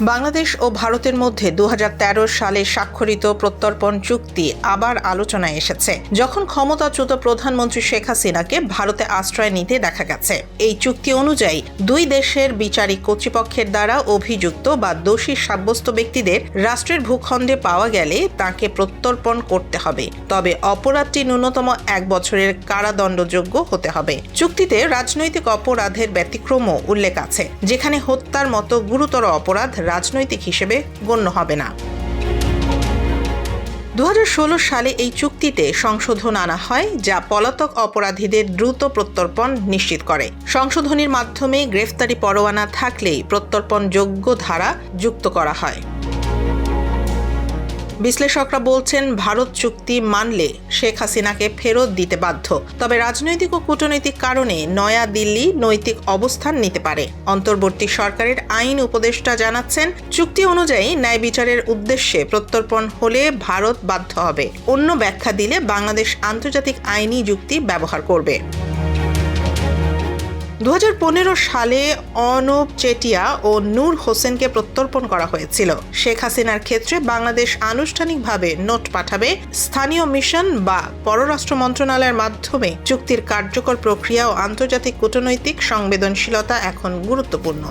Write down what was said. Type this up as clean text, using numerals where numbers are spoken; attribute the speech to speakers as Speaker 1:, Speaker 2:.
Speaker 1: বাংলাদেশ ও ভারতের মধ্যে 2013 সালে স্বাক্ষরিত প্রত্যর্পণ চুক্তি আবার আলোচনায় এসেছে, যখন ক্ষমতাচ্যুত প্রধানমন্ত্রী শেখ হাসিনাকে ভারতে আশ্রয় নিতে দেখা গেছে। এই চুক্তি অনুযায়ী দুই দেশের বিচারিক কর্তৃপক্ষের দ্বারা অভিযুক্ত বা দোষী সাব্যস্ত ব্যক্তিদের রাষ্ট্রের ভূখণ্ডে পাওয়া গেলে তাকে প্রত্যর্পণ করতে হবে, তবে অপরাধটি ন্যূনতম 1 বছরের কারাদণ্ডযোগ্য হতে হবে। চুক্তিতে রাজনৈতিক অপরাধের ব্যতিক্রমও উল্লেখ আছে, যেখানে হত্যার মতো গুরুতর অপরাধ রাজনৈতিক হিসেবে গণ্য হবে না। 2016 সালে এই চুক্তিতে সংশোধন আনা হয়, যা পলাতক অপরাধীদের দ্রুত প্রত্যর্পণ নিশ্চিত করে। সংশোধনীর মাধ্যমে গ্রেফতারি পরোয়ানা থাকলেই প্রত্যর্পণযোগ্য ধারা যুক্ত করা হয়। বিশ্লেষকরা বলছেন, ভারত চুক্তি মানলে শেখ হাসিনাকে ফেরত দিতে বাধ্য, তবে রাজনৈতিক ও কূটনৈতিক কারণে নয়া দিল্লি নৈতিক অবস্থান নিতে পারে। অন্তর্বর্তী সরকারের আইন উপদেষ্টা জানাচ্ছেন, চুক্তি অনুযায়ী ন্যায় বিচারের উদ্দেশ্যে প্রত্যর্পণ হলে ভারত বাধ্য হবে। অন্য ব্যাখ্যা দিলে বাংলাদেশ আন্তর্জাতিক আইনি যুক্তি ব্যবহার করবে। 2015 সালে অনুপ চেটিয়া ও নূর হোসেনকে প্রত্যর্পণ করা হয়েছিল। শেখ হাসিনার ক্ষেত্রে বাংলাদেশ আনুষ্ঠানিকভাবে নোট পাঠাবে। স্থানীয় মিশন বা পররাষ্ট্র মন্ত্রণালয়ের মাধ্যমে চুক্তির কার্যকর প্রক্রিয়া ও আন্তর্জাতিক কূটনৈতিক সংবেদনশীলতা এখন গুরুত্বপূর্ণ।